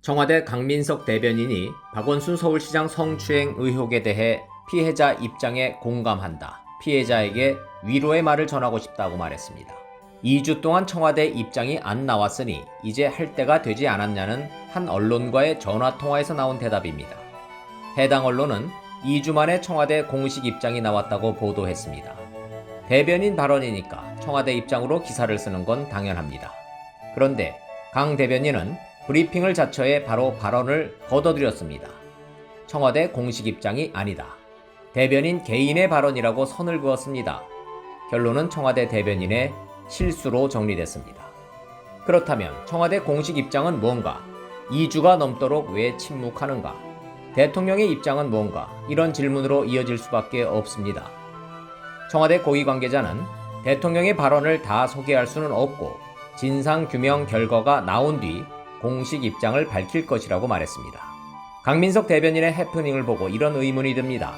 청와대 강민석 대변인이 박원순 서울시장 성추행 의혹에 대해 피해자 입장에 공감한다. 피해자에게 위로의 말을 전하고 싶다고 말했습니다. 2주 동안 청와대 입장이 안 나왔으니 이제 할 때가 되지 않았냐는 한 언론과의 전화통화에서 나온 대답입니다. 해당 언론은 2주 만에 청와대 공식 입장이 나왔다고 보도했습니다. 대변인 발언이니까 청와대 입장으로 기사를 쓰는 건 당연합니다. 그런데 강 대변인은 브리핑을 자처해 바로 발언을 거둬들였습니다. 청와대 공식 입장이 아니다. 대변인 개인의 발언이라고 선을 그었습니다. 결론은 청와대 대변인의 실수로 정리됐습니다. 그렇다면 청와대 공식 입장은 뭔가? 2주가 넘도록 왜 침묵하는가? 대통령의 입장은 뭔가? 이런 질문으로 이어질 수밖에 없습니다. 청와대 고위 관계자는 대통령의 발언을 다 소개할 수는 없고 진상규명 결과가 나온 뒤 공식 입장을 밝힐 것이라고 말했습니다. 강민석 대변인의 해프닝을 보고 이런 의문이 듭니다.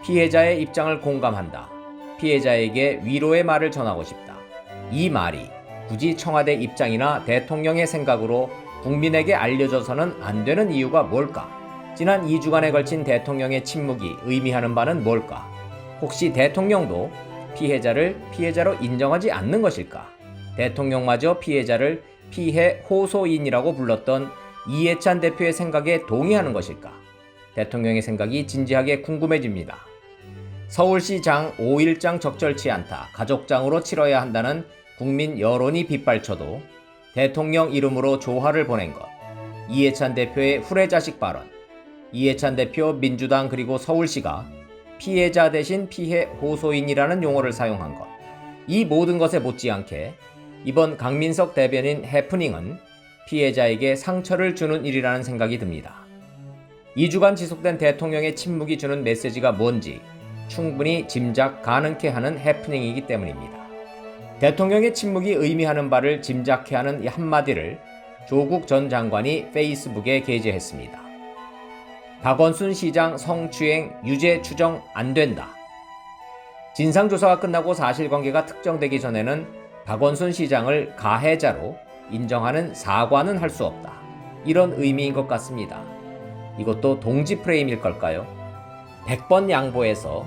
피해자의 입장을 공감한다. 피해자에게 위로의 말을 전하고 싶다. 이 말이 굳이 청와대 입장이나 대통령의 생각으로 국민에게 알려져서는 안 되는 이유가 뭘까? 지난 2주간에 걸친 대통령의 침묵이 의미하는 바는 뭘까? 혹시 대통령도 피해자를 피해자로 인정하지 않는 것일까? 대통령마저 피해자를 피해 호소인이라고 불렀던 이해찬 대표의 생각에 동의하는 것일까? 대통령의 생각이 진지하게 궁금해집니다. 서울시장 5일장 적절치 않다. 가족장으로 치러야 한다는 국민 여론이 빗발쳐도 대통령 이름으로 조화를 보낸 것. 이해찬 대표의 후레자식 발언. 이해찬 대표 민주당 그리고 서울시가 피해자 대신 피해 호소인이라는 용어를 사용한 것. 이 모든 것에 못지않게 이번 강민석 대변인 해프닝은 피해자에게 상처를 주는 일이라는 생각이 듭니다. 2주간 지속된 대통령의 침묵이 주는 메시지가 뭔지 충분히 짐작 가능케 하는 해프닝이기 때문입니다. 대통령의 침묵이 의미하는 바를 짐작케 하는 이 한마디를 조국 전 장관이 페이스북에 게재했습니다. 박원순 시장 성추행 유죄 추정 안 된다. 진상조사가 끝나고 사실관계가 특정되기 전에는 박원순 시장을 가해자로 인정하는 사과는 할 수 없다. 이런 의미인 것 같습니다. 이것도 동지 프레임일 걸까요? 100번 양보해서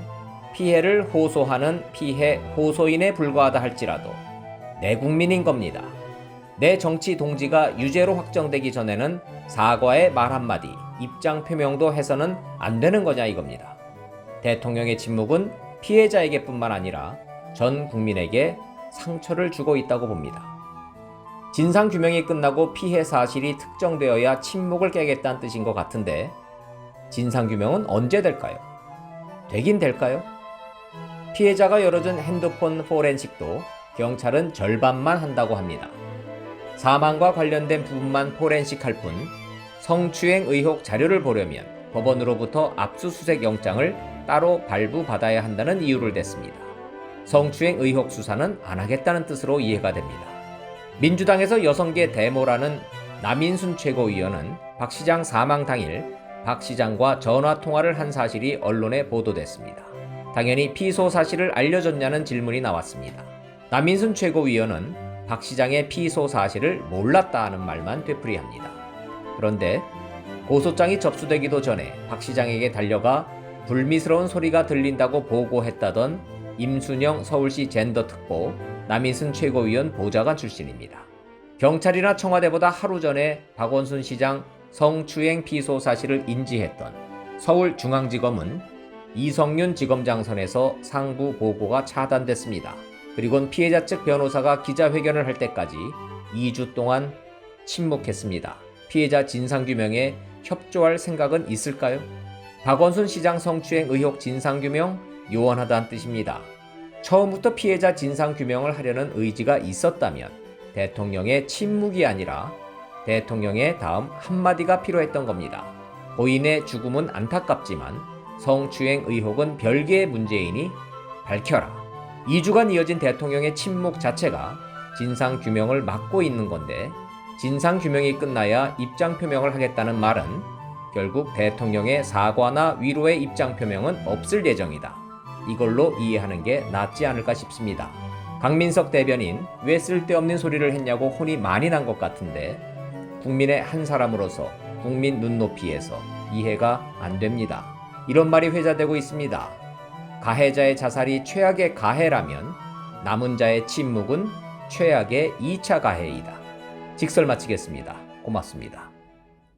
피해를 호소하는 피해 호소인에 불과하다 할지라도 내 국민인 겁니다. 내 정치 동지가 유죄로 확정되기 전에는 사과의 말 한마디, 입장 표명도 해서는 안 되는 거냐 이겁니다. 대통령의 침묵은 피해자에게뿐만 아니라 전 국민에게 상처를 주고 있다고 봅니다. 진상규명이 끝나고 피해 사실이 특정되어야 침묵을 깨겠다는 뜻인 것 같은데 진상규명은 언제 될까요? 되긴 될까요? 피해자가 열어준 핸드폰 포렌식도 경찰은 절반만 한다고 합니다. 사망과 관련된 부분만 포렌식할 뿐 성추행 의혹 자료를 보려면 법원으로부터 압수수색 영장을 따로 발부받아야 한다는 이유를 댔습니다. 성추행 의혹 수사는 안 하겠다는 뜻으로 이해가 됩니다. 민주당에서 여성계 데모라는 남인순 최고위원은 박 시장 사망 당일 박 시장과 전화통화를 한 사실이 언론에 보도됐습니다. 당연히 피소 사실을 알려줬냐는 질문이 나왔습니다. 남인순 최고위원은 박 시장의 피소 사실을 몰랐다는 말만 되풀이합니다. 그런데 고소장이 접수되기도 전에 박 시장에게 달려가 불미스러운 소리가 들린다고 보고했다던 임순영 서울시 젠더특보 남인순 최고위원 보좌관 출신입니다. 경찰이나 청와대보다 하루 전에 박원순 시장 성추행 피소 사실을 인지했던 서울중앙지검은 이성윤 지검장 선에서 상부 보고가 차단됐습니다. 그리고는 피해자 측 변호사가 기자회견을 할 때까지 2주 동안 침묵했습니다. 피해자 진상규명에 협조할 생각은 있을까요? 박원순 시장 성추행 의혹 진상규명 요원하다는 뜻입니다. 처음부터 피해자 진상규명을 하려는 의지가 있었다면 대통령의 침묵이 아니라 대통령의 다음 한마디가 필요했던 겁니다. 고인의 죽음은 안타깝지만 성추행 의혹은 별개의 문제이니 밝혀라. 2주간 이어진 대통령의 침묵 자체가 진상규명을 막고 있는 건데 진상규명이 끝나야 입장표명을 하겠다는 말은 결국 대통령의 사과나 위로의 입장표명은 없을 예정이다. 이걸로 이해하는 게 낫지 않을까 싶습니다. 강민석 대변인 왜 쓸데없는 소리를 했냐고 혼이 많이 난 것 같은데 국민의 한 사람으로서 국민 눈높이에서 이해가 안 됩니다. 이런 말이 회자되고 있습니다. 가해자의 자살이 최악의 가해라면 남은 자의 침묵은 최악의 2차 가해이다. 직설 마치겠습니다. 고맙습니다.